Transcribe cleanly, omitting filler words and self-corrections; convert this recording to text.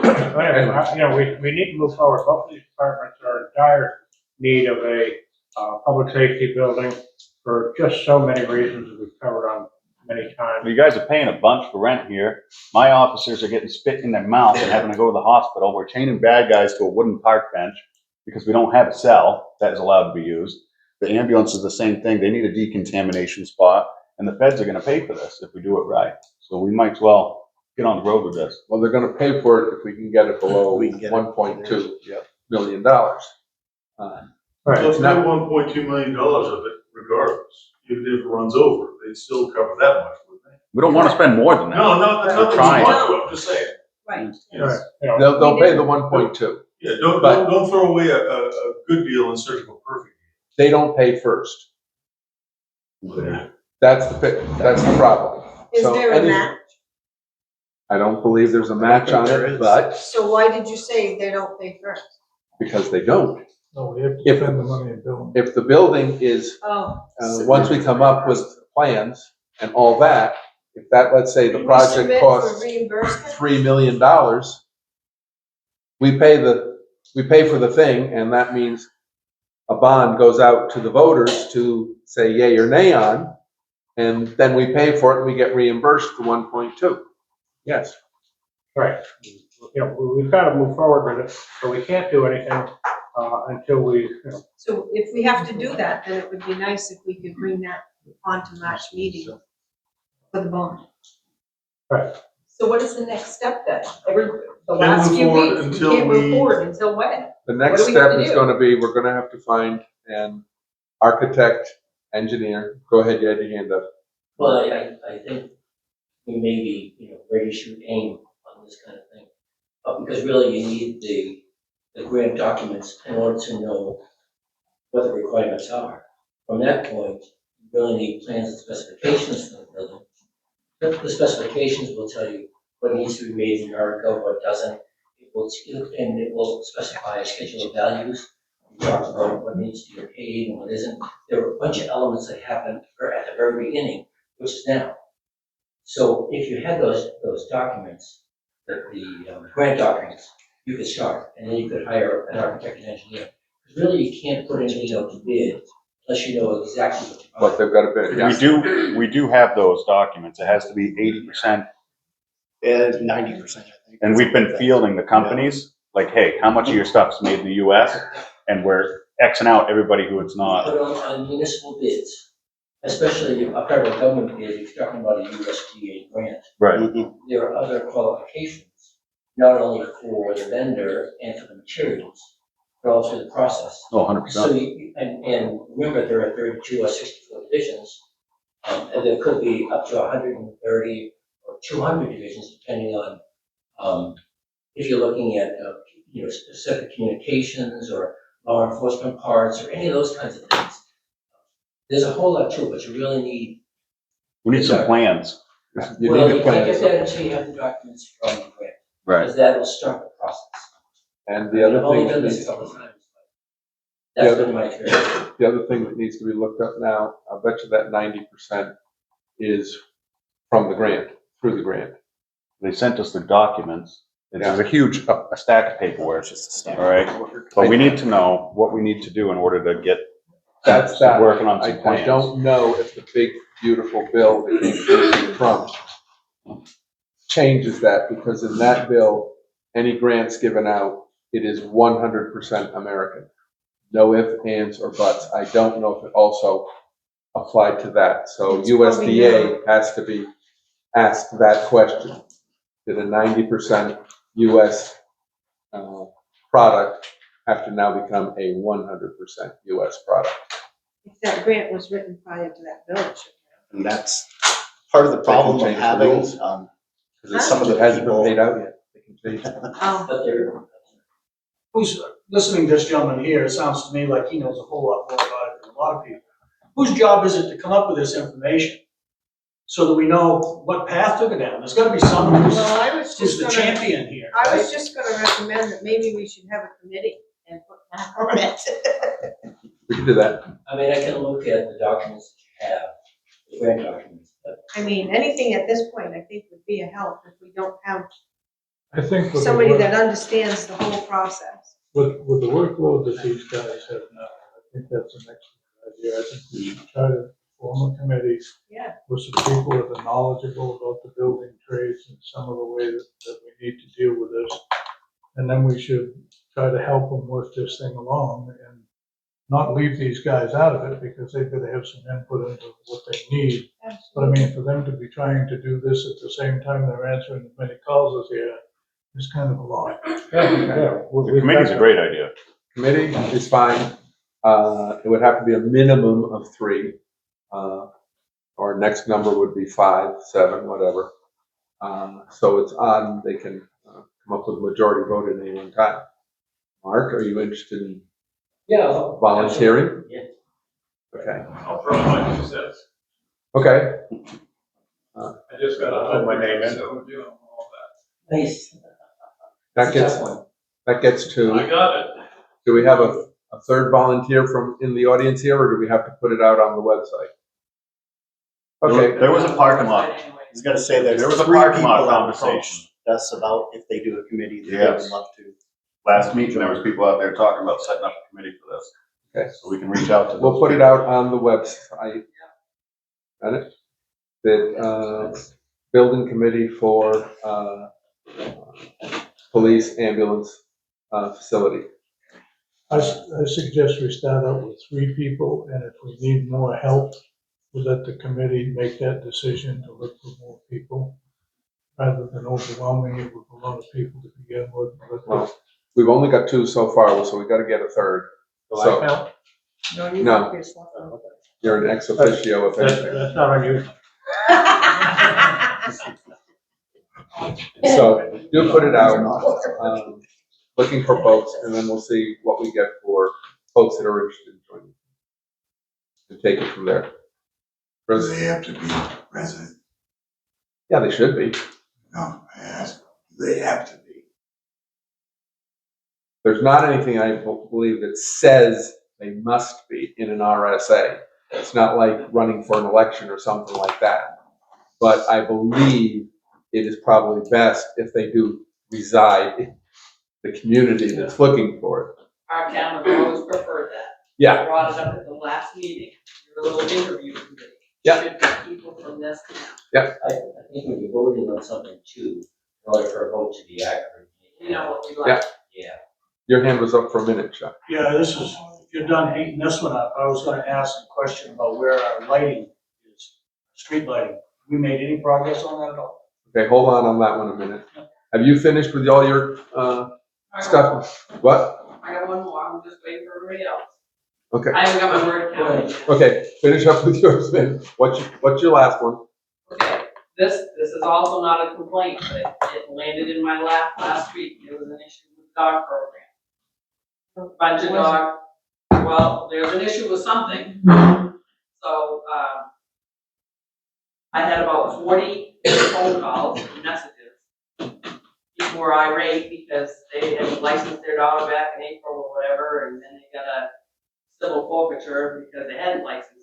Anyway, we need to move forward. Both of these departments are in dire need of a public safety building for just so many reasons that we've covered on many times. Well, you guys are paying a bunch for rent here. My officers are getting spit in their mouth and having to go to the hospital. We're chaining bad guys to a wooden park bench because we don't have a cell that is allowed to be used. The ambulance is the same thing. They need a decontamination spot, and the feds are going to pay for this if we do it right. So we might as well get on the road with this. Well, they're gonna pay for it if we can get it below $1.2 million. Right. So if they have $1.2 million of it, regardless, even if it runs over, they'd still cover that much, wouldn't they? We don't want to spend more than that. No, not that trying. much, I'm just saying. Right. Right. You know, They'll pay the 1.2. Yeah, don't throw away a good deal in search of a perfect They don't pay first. deal. That's the problem. Is So there a match? I don't believe there's a match on it, but So why did you say they don't pay first? because they don't. No, we have to spend the money and build. If the building is, Oh. once we come up with plans and all that, if that, let's say the We project submit costs for reimbursement? $3 million, we pay for the thing, and that means a bond goes out to the voters to say yay or nay on, and then we pay for it and we get reimbursed the 1.2. Yes. Right. We've got to move forward with it, so we can't do anything until we, So if we have to do that, then it would be nice if we could bring that onto March meeting for the bond. Right. So what is the next step then? The Can't last move few forward weeks, we until can't move we- forward until when? The next What do we have step to is do? gonna be, we're gonna have to find an architect, engineer. Go ahead, you had your hand up. Well, I think we may be, ready to shoot aim on this kind of thing. Because really you need the grant documents in order to know what the requirements are. From that point, you really need plans and specifications for the building. The specifications will tell you what needs to be made in America, what doesn't. And it will specify a schedule of values. It talks about what needs to be paid and what isn't. There are a bunch of elements that happen at the very beginning, which is now. So if you had those documents, the grant documents, you could start, and then you could hire an architect and engineer. Because really, you can't put anything out to bid unless you know exactly what you're What they've got to bid. We do have those documents. It has to be 80%. 90%, I think. And we've been fielding the companies, like, hey, how much of your stuff's made in the US? And we're Xing out everybody who it's not. But on municipal bids, especially a federal government bid, if you're talking about a USDA grant, Right. there are other qualifications, not only for the vendor and for the materials, but also the process. Oh, 100%. So and remember, there are 32 or 64 divisions, and there could be up to 130 or 200 divisions, depending on if you're looking at specific communications or law enforcement parts or any of those kinds of things. There's a whole lot to it, but you really need. We need some plans. You Well, need you a can't get plan. that until you have the documents from the grant, Right. because that will start the process. And the other I've only thing, done that this needs- a couple of times, but that's been my experience. the other thing that needs to be looked up now, I bet you that 90% is from the grant, through the grant. They sent us the documents. There's a huge a stack of paperwork. All right. But we need to know what we need to do in order to get That's that. working on some I plans. don't know if the big, beautiful bill that came through from Trump changes that, because in that bill, any grants given out, it is 100% American. No ifs, ands, or buts. I don't know if it also applied to that. So It's probably USDA has to be asked that question. Did a 90% US product have to now become a 100% US product? If that grant was written prior to that bill, it should have. And that's part of the problem change of the having, rules. because some of It the hasn't been people. paid out yet. They can change it. Oh, But they're, Who's listening to this gentleman here, it sounds to me like he knows a whole lot more about it than a lot of people. Whose job is it to come up with this information so that we know what path to go down? There's gotta be someone well, I was who's just the gonna, champion here. I was just gonna recommend that maybe we should have a committee and put that on it. We can do that. I mean, I can look at the documents that you have, the grant documents, I mean, anything at this point, I think would be a help if we don't have I think with the somebody work- that understands the whole process. with the workload that these guys have now, I think that's an excellent idea. I think we should try to form a committee Yeah. with some people that are knowledgeable about the building trades and some of the ways that we need to deal with this. And then we should try to help them work this thing along and not leave these guys out of it because they've got to have some input into what they need. But I mean, for them to be trying to do this at the same time they're answering as many calls as here is kind of a lot. The committee's a great idea. Committee is fine. It would have to be a minimum of 3. Our next number would be 5, 7, whatever. So it's on, they can come up with a majority vote at any one time. Mark, are you interested in Yeah. volunteering? Yeah. Okay. I'll throw my 2 cents. Okay. I just gotta Put my name in. So, you know, all that. Nice. That gets to, I got it. do we have a third volunteer from in the audience here, or do we have to put it out on the website? Okay. There was a parking lot. I was gonna say there's There was a 3 parking lot people that conversation. approached us about if they do a committee, that they Yes. would love to. Last meeting, there was people out there talking about setting up a committee for this. Okay. So we can reach out to those. We'll put it people. out on the website. Got it? That, building committee for, police ambulance, facility. I suggest we start out with 3 people, and if we need more help, we'll let the committee make that decision to look for more people, rather than overwhelming it with a lot of people to begin with. Well, we've only got 2 so far, so we gotta get a third. Do I So- count? No, you No. don't be a selectman. You're an ex officio if anything. That's not unusual. So do put it out, looking for folks, and then we'll see what we get for folks that are interested in joining. And take it from there. Do Chris? they have to be resident? Yeah, they should be. No, I asked, do they have to be? There's not anything I believe that says they must be in an RSA. It's not like running for an election or something like that. But I believe it is probably best if they do reside in the community that's looking for it. Our town has always preferred that. Yeah, I brought it up at the last meeting, your little interview committee. Yeah. Should be people from this town. I think when you're voting on something too, in order for a vote to be accurate. You know what we Yeah. like. Yeah. your hand was up for a minute, Chuck. Yeah, this is, if you're done eating this one up, I was gonna ask a question about where our lighting is, street lighting. We made any progress on that at all? Okay, hold on that one a minute. Have you finished with all your, I got stuff? What? one- I got one more, I'm just waiting for everybody else. Okay, I haven't got my word count yet. okay, finish up with yours then. What's your last one? Okay, this is also not a complaint, but it landed in my lap last week. There was an issue with the dog program. Bunch of dog, well, there's an issue with something. So, I had about 40 phone calls and messages. People were irate because they had licensed their dog back in April or whatever, and then they got a civil forfeiture because they hadn't licensed